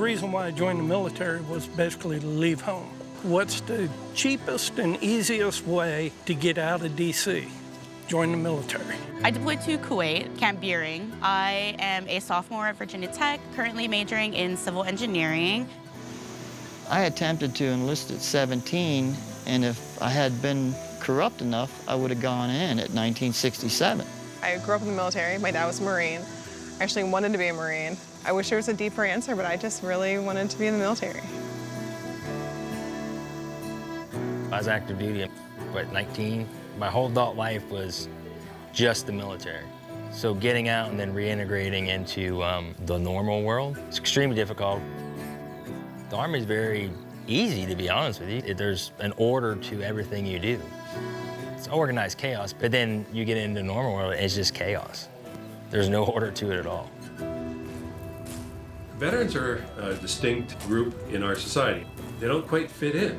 reason why I joined the military was basically to leave home. What's the cheapest and easiest way to get out of D.C.? Join the military. I deployed to Kuwait, Camp Beering. I am a sophomore at Virginia Tech, currently majoring in civil engineering. I attempted to enlist at 17, and if I had been corrupt enough, I would have gone in at 1967. I grew up in the military. My dad was a Marine. I actually wanted to be a Marine. I wish there was a deeper answer, but I just really wanted to be in the military. I was active duty at 19. My whole adult life was just the military. So getting out and then reintegrating into the normal world, it's extremely difficult. The Army is very easy, to be honest with you. There's an order to everything you do. It's organized chaos, but then you get into the normal world, it's just chaos. There's no order to it at all. Veterans are a distinct group in our society. They don't quite fit in.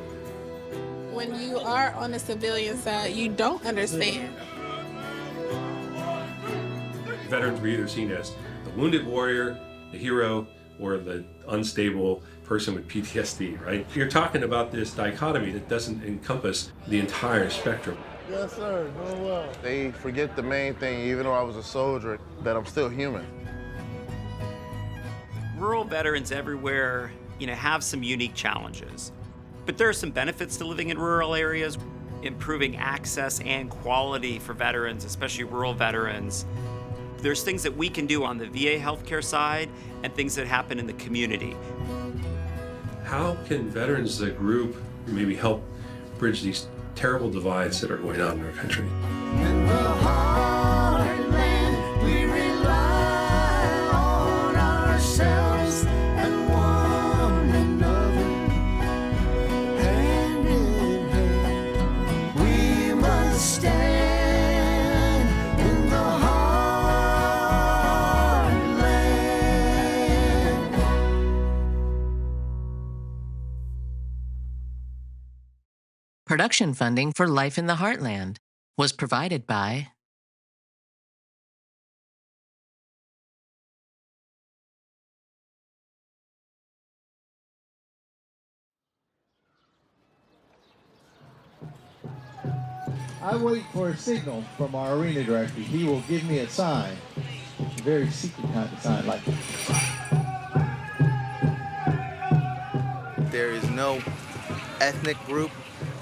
When you are on the civilian side, you don't understand. Veterans were either seen as the wounded warrior, the hero, or the unstable person with PTSD, right? You're talking about this dichotomy that doesn't encompass the entire spectrum. Yes, sir, doing well. They forget the main thing, even though I was a soldier, that I'm still human. Rural veterans everywhere, have some unique challenges. But there are some benefits to living in rural areas, improving access and quality for veterans, especially rural veterans. There's things that we can do on the VA healthcare side and things that happen in the community. How can veterans as a group maybe help bridge these terrible divides that are going on in our country? In the heartland, we rely on ourselves and one another. Hand in hand, we must stand in the heartland. Production funding for Life in the Heartland was provided by I wait for a signal from our arena director. He will give me a sign, a very secret kind of sign, like there is no ethnic group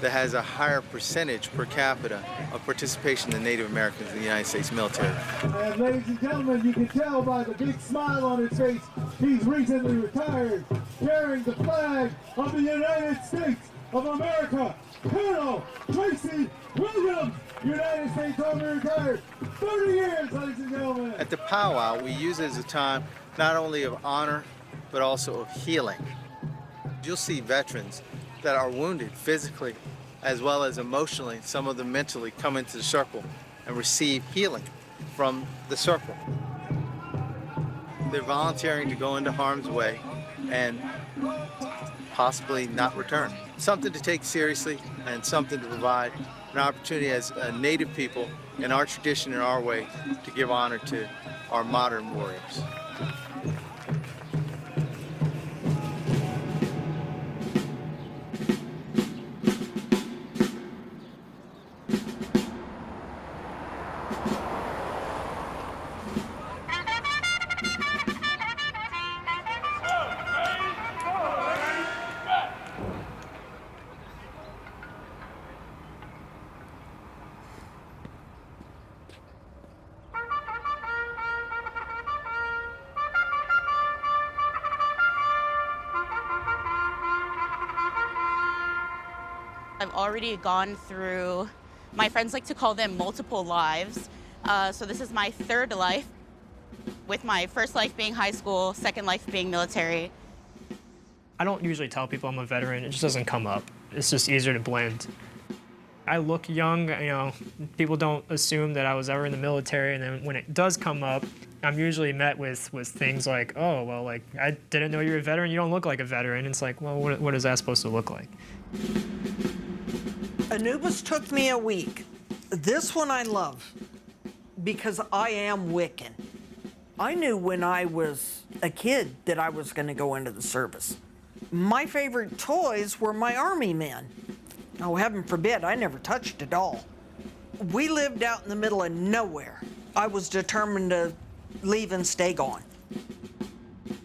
that has a higher percentage per capita of participation than Native Americans in the United States military. And ladies and gentlemen, you can tell by the big smile on his face, he's recently retired, carrying the flag of the United States of America, Colonel Tracy Williams, United States Army retired, 30 years, ladies and gentlemen. At the powwow, we use it as a time not only of honor, but also of healing. You'll see veterans that are wounded physically as well as emotionally, some of them mentally, come into the circle and receive healing from the circle. They're volunteering to go into harm's way and possibly not return. Something to take seriously and something to provide an opportunity as a Native people in our tradition and our way to give honor to our modern warriors. I've already gone through, my friends like to call them multiple lives. So this is my third life, with my first life being high school, second life being military. I don't usually tell people I'm a veteran. It just doesn't come up. It's just easier to blend. I look young, people don't assume that I was ever in the military, and then when it does come up, I'm usually met with things like, oh, well, like, I didn't know you were a veteran, you don't look like a veteran. It's like, well, what is that supposed to look like? Anubis took me a week. This one I love because I am Wiccan. I knew when I was a kid that I was going to go into the service. My favorite toys were my army men. Oh, heaven forbid, I never touched a doll. We lived out in the middle of nowhere. I was determined to leave and stay gone.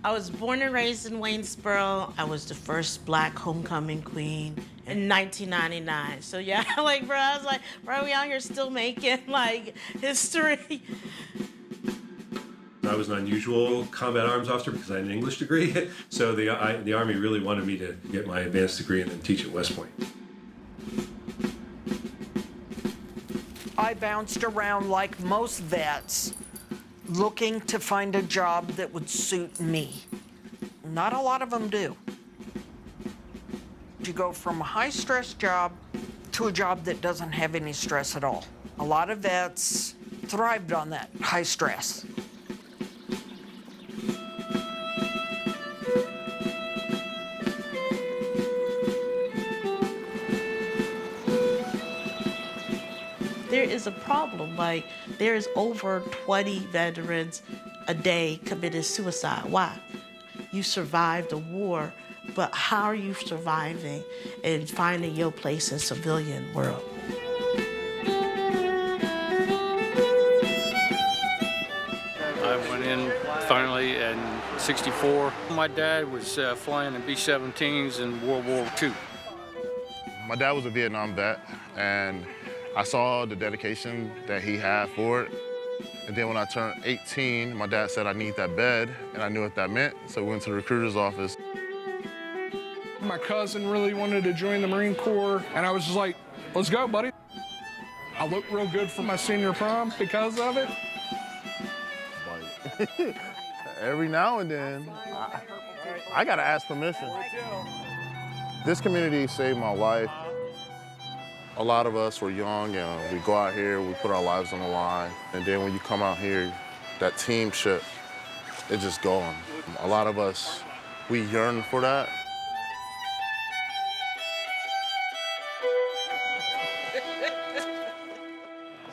I was born and raised in Waynesboro. I was the first black homecoming queen in 1999. So yeah, like, bro, I was like, bro, we out here still making, like, history. I was an unusual combat arms officer because I had an English degree. So the Army really wanted me to get my advanced degree and then teach at West Point. I bounced around like most vets, looking to find a job that would suit me. Not a lot of them do. You go from a high-stress job to a job that doesn't have any stress at all. A lot of vets thrived on that high stress. There is a problem. Like, there's over 20 veterans a day committed suicide. Why? You survived a war, but how are you surviving and finding your place in civilian world? I went in finally in '64. My dad was flying in B-17s in World War II. My dad was a Vietnam vet, and I saw the dedication that he had for it. And then when I turned 18, my dad said I need that bed, and I knew what that meant, so we went to the recruiter's office. My cousin really wanted to join the Marine Corps, and I was just like, let's go, buddy. I looked real good for my senior prom because of it. Every now and then, I gotta ask permission. This community saved my life. A lot of us were young, and we go out here, we put our lives on the line. And then when you come out here, that teamship, it's just gone. A lot of us, we yearn for that.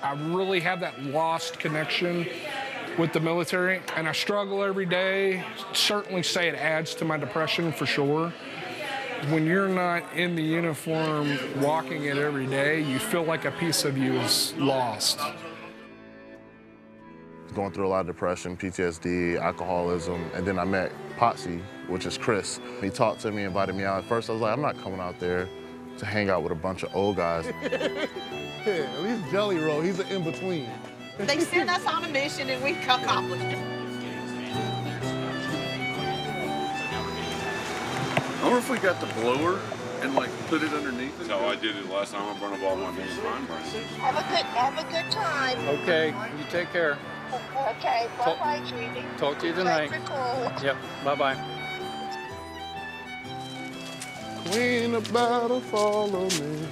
I really have that lost connection with the military, and I struggle every day. Certainly say it adds to my depression for sure. When you're not in the uniform, walking it every day, you feel like a piece of you is lost. Going through a lot of depression, PTSD, alcoholism, and then I met Potsy, which is Chris. He talked to me, invited me out. At first I was like, I'm not coming out there to hang out with a bunch of old guys. Yeah, at least Jelly Roll, he's an in-between. They send us on a mission and we accomplish it. I wonder if we got the blower and like put it underneath it. That's how I did it last time. I burned up all my knees. Have a good time. Okay, you take care. Okay, bye-bye, sweetie. Talk to you tonight. Yep, bye-bye. Queen about to follow me.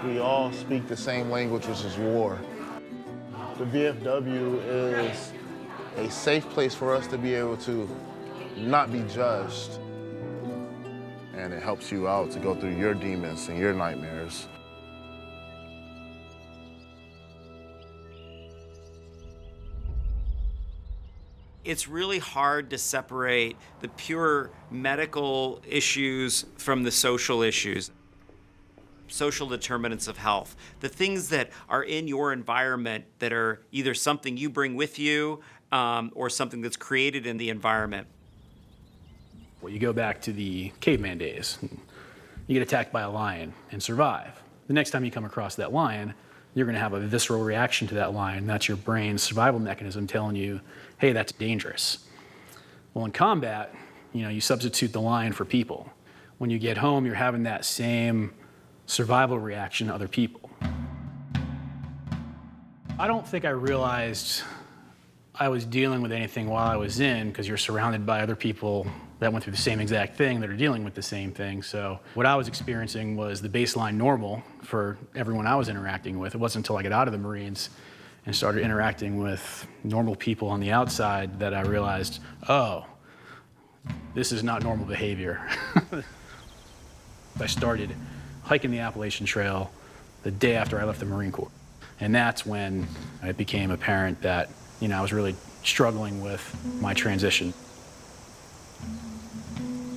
We all speak the same language, which is war. The VFW is a safe place for us to be able to not be judged. And it helps you out to go through your demons and your nightmares. It's really hard to separate the pure medical issues from the social issues. Social determinants of health, the things that are in your environment that are either something you bring with you or something that's created in the environment. Well, you go back to the caveman days. You get attacked by a lion and survive. The next time you come across that lion, you're going to have a visceral reaction to that line. That's your brain's survival mechanism telling you, hey, that's dangerous. Well, in combat, you substitute the lion for people. When you get home, you're having that same survival reaction to other people. I don't think I realized I was dealing with anything while I was in, because you're surrounded by other people that went through the same exact thing, that are dealing with the same thing. So what I was experiencing was the baseline normal for everyone I was interacting with. It wasn't until I got out of the Marines and started interacting with normal people on the outside that I realized, oh, this is not normal behavior. I started hiking the Appalachian Trail the day after I left the Marine Corps. And that's when it became apparent that, I was really struggling with my transition.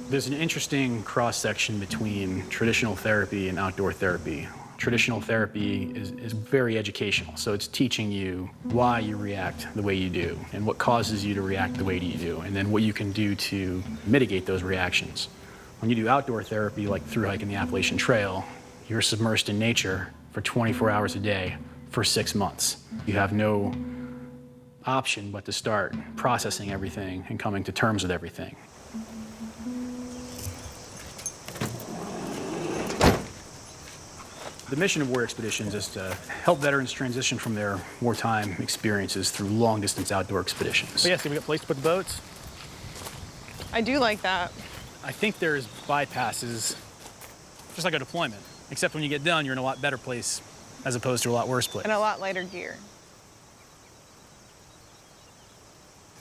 There's an interesting cross-section between traditional therapy and outdoor therapy. Traditional therapy is very educational, so it's teaching you why you react the way you do and what causes you to react the way you do, and then what you can do to mitigate those reactions. When you do outdoor therapy, like through hiking the Appalachian Trail, you're submersed in nature for 24 hours a day for 6 months. You have no option but to start processing everything and coming to terms with everything. The mission of Warrior Expeditions is to help veterans transition from their wartime experiences through long-distance outdoor expeditions. Oh, yeah, so we got a place to put the boats. I do like that. I think there's bypasses, just like a deployment, except when you get done, you're in a lot better place as opposed to a lot worse place. And a lot lighter gear.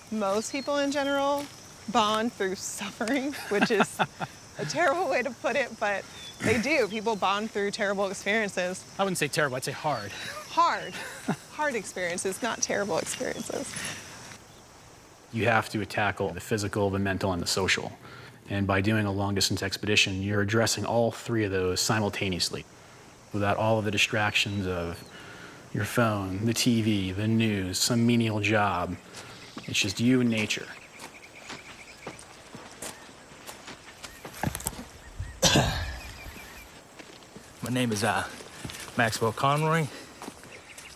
Most people in general bond through suffering, which is a terrible way to put it, but they do. People bond through terrible experiences. I wouldn't say terrible, I'd say hard. Hard experiences, not terrible experiences. You have to tackle the physical, the mental, and the social. And by doing a long-distance expedition, you're addressing all three of those simultaneously, without all of the distractions of your phone, the TV, the news, some menial job. It's just you and nature. My name is Maxwell Conroy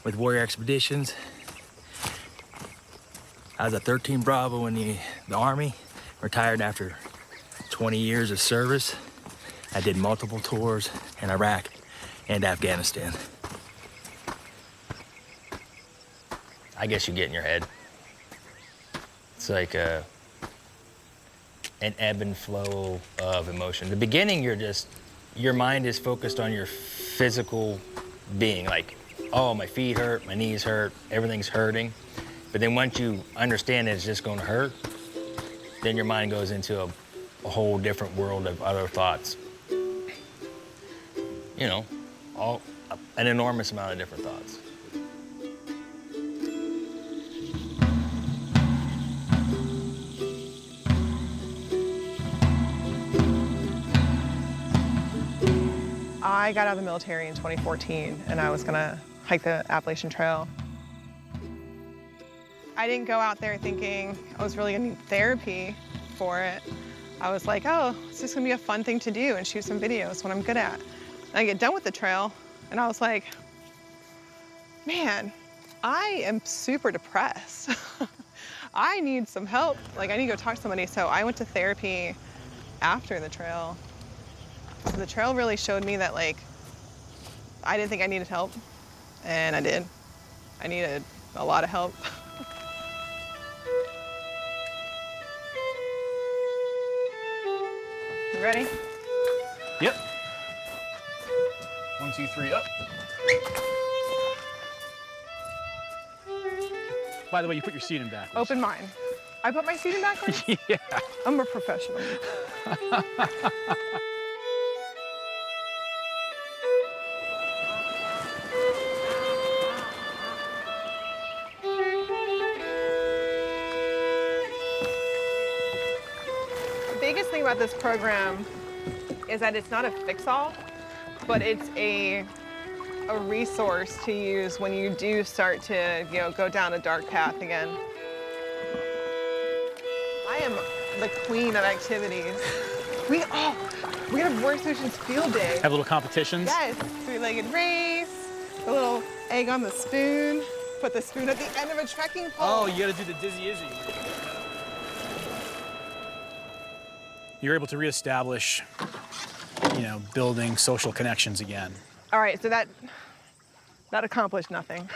with Warrior Expeditions. I was a 13 Bravo in the Army, retired after 20 years of service. I did multiple tours in Iraq and Afghanistan. I guess you get in your head. It's like an ebb and flow of emotion. The beginning, your mind is focused on your physical being, like, oh, my feet hurt, my knees hurt, everything's hurting. But then once you understand that it's just gonna hurt, then your mind goes into a whole different world of other thoughts. An enormous amount of different thoughts. I got out of the military in 2014 and I was gonna hike the Appalachian Trail. I didn't go out there thinking I was really gonna need therapy for it. I was like, oh, it's just gonna be a fun thing to do and shoot some videos, what I'm good at. And I get done with the trail and I was like, man, I am super depressed. I need some help. Like, I need to go talk to somebody. So I went to therapy after the trail. So the trail really showed me that, like, I didn't think I needed help, and I did. I needed a lot of help. You ready? Yep. 1, 2, 3, up. By the way, you put your seat in backwards. Open mine. I put my seat in backwards? Yeah. I'm a professional. The biggest thing about this program is that it's not a fix-all, but it's a resource to use when you do start to, go down a dark path again. I am the queen of activities. We have Warrior Solutions field day. Have little competitions? Yes, three-legged race, A little egg on the spoon. Put the spoon at the end of a trekking pole. Oh, you gotta do the Dizzy Izzy. You're able to reestablish, building social connections again. All right, so that accomplished nothing.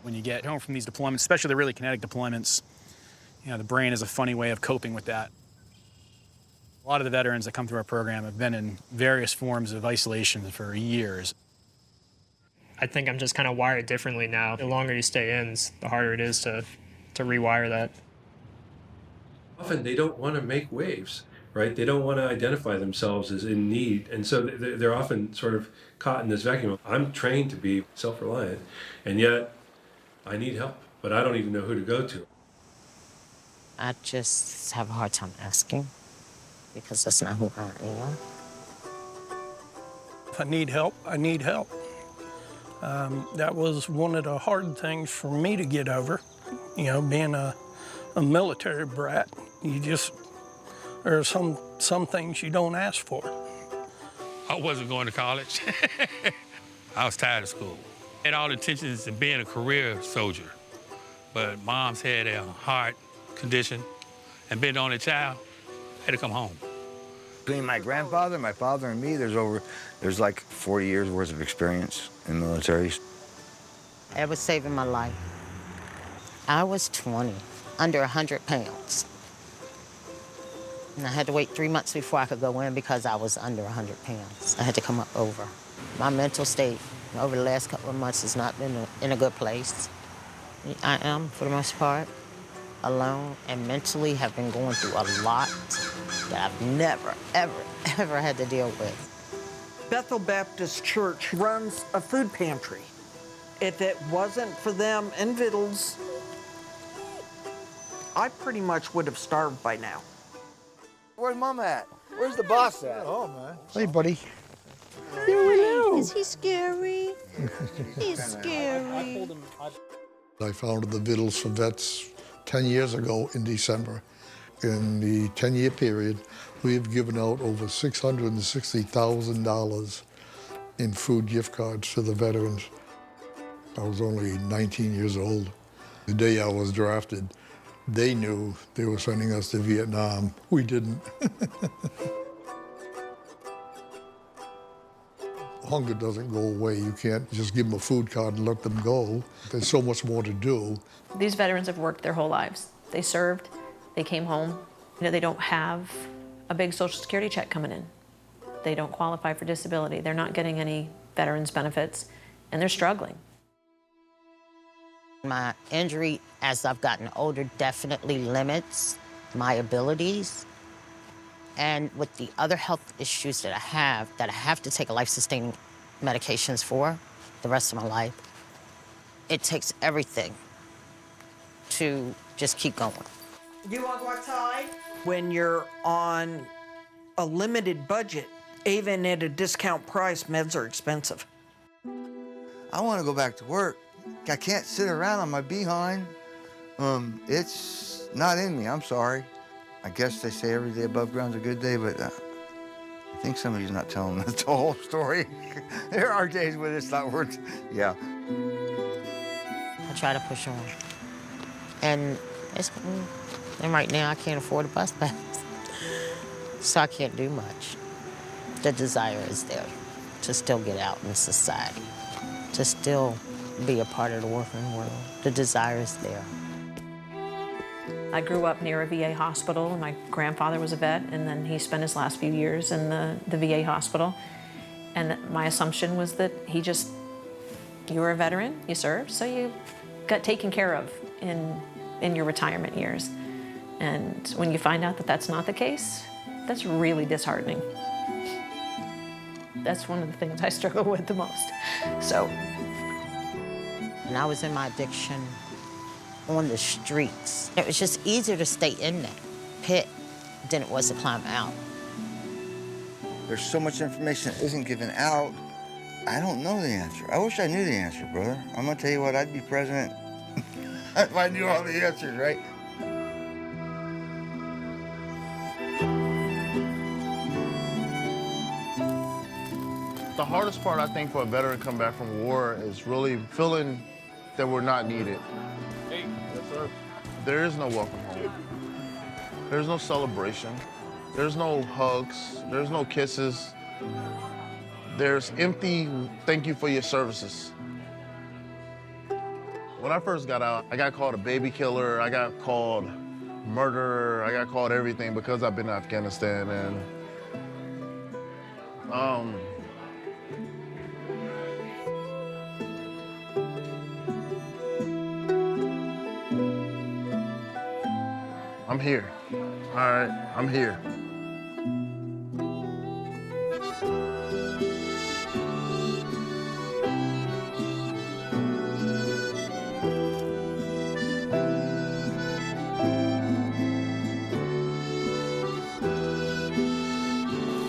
When you get home from these deployments, especially the really kinetic deployments, the brain has a funny way of coping with that. A lot of the veterans that come through our program have been in various forms of isolation for years. I think I'm just kind of wired differently now. The longer you stay in, the harder it is to rewire that. Often they don't want to make waves, right? They don't want to identify themselves as in need. And so they're often sort of caught in this vacuum. I'm trained to be self-reliant, and yet I need help, but I don't even know who to go to. I just have a hard time asking because that's not who I am. If I need help, I need help. That was one of the hard things for me to get over. Being a military brat, there are some things you don't ask for. I wasn't going to college. I was tired of school. I had all intentions of being a career soldier, but mom's had a heart condition and being the only child, I had to come home. Between my grandfather, my father, and me, there's like 40 years worth of experience in the military. It was saving my life. I was 20, under 100 pounds. And I had to wait 3 months before I could go in because I was under 100 pounds. I had to come up over. My mental state over the last couple of months has not been in a good place. I am, for the most part, alone and mentally have been going through a lot that I've never, ever, ever had to deal with. Bethel Baptist Church runs a food pantry. If it wasn't for them and victuals, I pretty much would have starved by now. Where's Mom at? Where's the boss at? Oh, man. Hey, buddy. Is he scary? He's scary. I founded the Vittles for Vets 10 years ago in December. In the 10-year period, we have given out over $660,000 in food gift cards to the veterans. I was only 19 years old. The day I was drafted, they knew they were sending us to Vietnam. We didn't. Hunger doesn't go away. You can't just give them a food card and let them go. There's so much more to do. These veterans have worked their whole lives. They served, they came home. They don't have a big Social Security check coming in. They don't qualify for disability. They're not getting any veterans benefits, and they're struggling. My injury, as I've gotten older, definitely limits my abilities. And with the other health issues that I have to take life-sustaining medications for the rest of my life, it takes everything to just keep going. You want to go outside? When you're on a limited budget, even at a discount price, meds are expensive. I want to go back to work. I can't sit around on my behind. It's not in me, I'm sorry. I guess they say every day above ground's a good day, but I think somebody's not telling the whole story. There are days when it's not worth, yeah. I try to push on. And right now I can't afford a bus pass. So I can't do much. The desire is there to still get out in society, to still be a part of the working world. The desire is there. I grew up near a VA hospital. My grandfather was a vet, and then he spent his last few years in the VA hospital. And my assumption was that you were a veteran, you served, so you got taken care of in your retirement years. And when you find out that that's not the case, that's really disheartening. That's one of the things I struggle with the most. So. And I was in my addiction on the streets. It was just easier to stay in that pit than it was to climb out. There's so much information that isn't given out. I don't know the answer. I wish I knew the answer, brother. I'm gonna tell you what, I'd be president if I knew all the answers, right? The hardest part, I think, for a veteran come back from war is really feeling that we're not needed. Hey. Yes, sir. There is no welcome home. There's no celebration. There's no hugs. There's no kisses. There's empty thank you for your services. When I first got out, I got called a baby killer. I got called murderer. I got called everything because I've been in Afghanistan. And I'm here. All right, I'm here.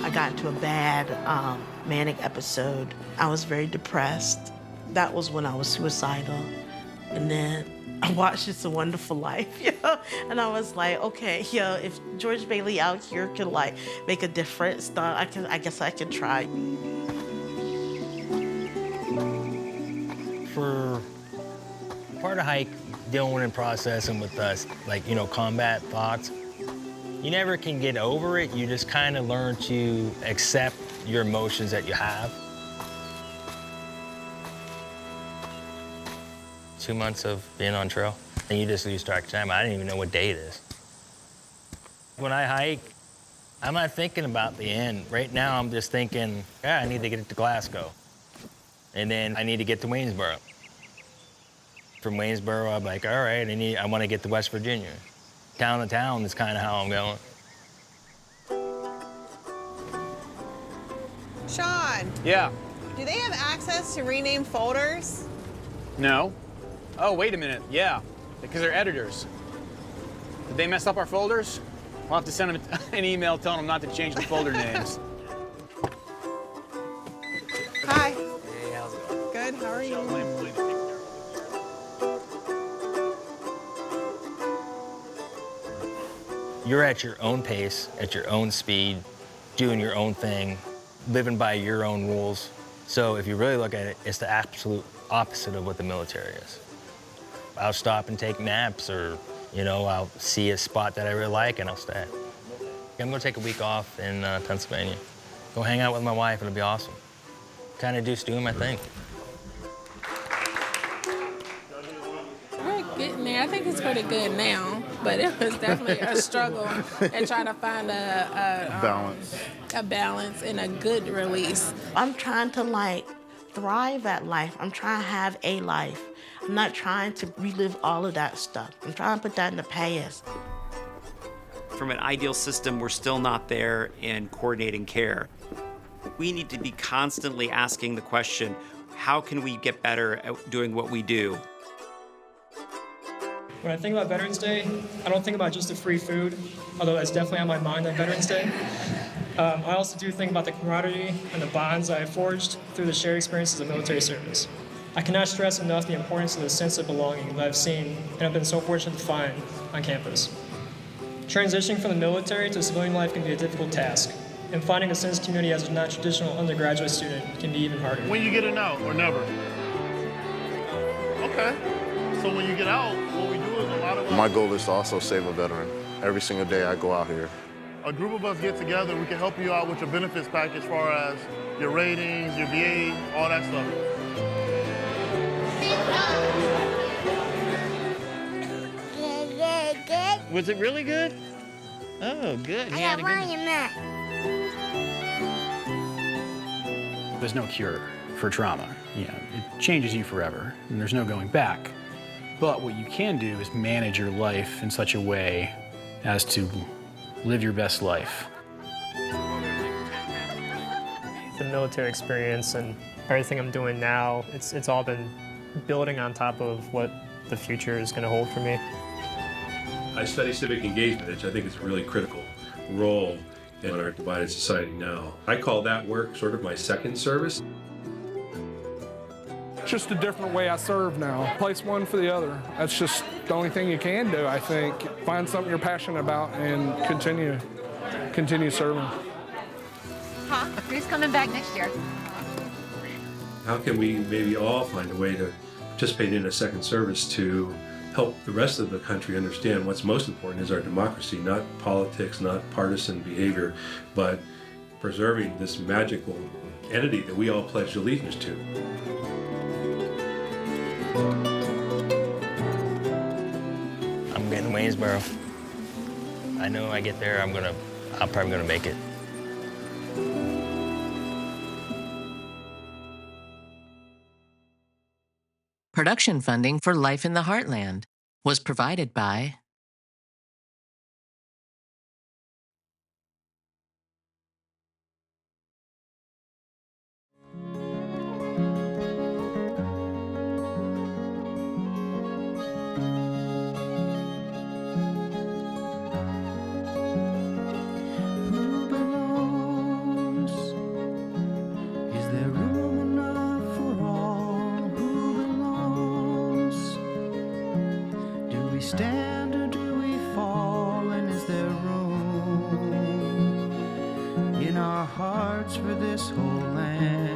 I got into a bad manic episode. I was very depressed. That was when I was suicidal. And then I watched It's a Wonderful Life, and I was like, okay, if George Bailey out here can like make a difference, then I guess I can try. For part of hike, dealing and processing with us, like, combat thoughts, you never can get over it. You just kind of learn to accept your emotions that you have. 2 months of being on trail, and you just lose track of time. I didn't even know what day it is. When I hike, I'm not thinking about the end. Right now, I'm just thinking, I need to get to Glasgow. And then I need to get to Waynesboro. From Waynesboro, I'm like, all right, I want to get to West Virginia. Town to town is kind of how I'm going. Sean. Yeah. Do they have access to renamed folders? No. Oh, wait a minute. Yeah, because they're editors. Did they mess up our folders? We'll have to send them an email telling them not to change the folder names. Hi. Hey, how's it going? Good. How are you? You're at your own pace, at your own speed, doing your own thing, living by your own rules. So if you really look at it, it's the absolute opposite of what the military is. I'll stop and take naps, or, I'll see a spot that I really like and I'll stay. I'm gonna take a week off in Pennsylvania. Go hang out with my wife, it'll be awesome. Kind of just doing my thing. We're getting there. I think it's pretty good now, but it was definitely a struggle and trying to find a balance and a good release. I'm trying to thrive at life. I'm trying to have a life. I'm not trying to relive all of that stuff. I'm trying to put that in the past. From an ideal system, we're still not there in coordinating care. We need to be constantly asking the question, how can we get better at doing what we do? When I think about Veterans Day, I don't think about just the free food, although that's definitely on my mind on Veterans Day. I also do think about the camaraderie and the bonds I have forged through the shared experiences of military service. I cannot stress enough the importance of the sense of belonging that I've seen and have been so fortunate to find on campus. Transitioning from the military to civilian life can be a difficult task, and finding a sense of community as a non-traditional undergraduate student can be even harder. When you get it out, or never? Okay. So when you get out, what we do is a lot of... My goal is to also save a veteran. Every single day I go out here. A group of us get together, we can help you out with your benefits package as far as your ratings, your VA, all that stuff. Was it really good? Oh, good. I got monument. There's no cure for trauma. It changes you forever, and there's no going back. But what you can do is manage your life in such a way as to live your best life. The military experience and everything I'm doing now, it's all been building on top of what the future is going to hold for me. I study civic engagement, which I think is a really critical role in our divided society now. I call that work sort of my second service. Just a different way I serve now. Place one for the other. That's just the only thing you can do, I think. Find something you're passionate about and continue serving. Huh? Who's coming back next year? How can we maybe all find a way to participate in a second service to help the rest of the country understand what's most important is our democracy, not politics, not partisan behavior, but preserving this magical entity that we all pledge allegiance to. I'm getting Waynesboro. I know I get there, I'm probably gonna make it. Production funding for Life in the Heartland was provided by Is there room enough for all who belongs? Do we stand or do we fall? And is there room in our hearts for this whole land?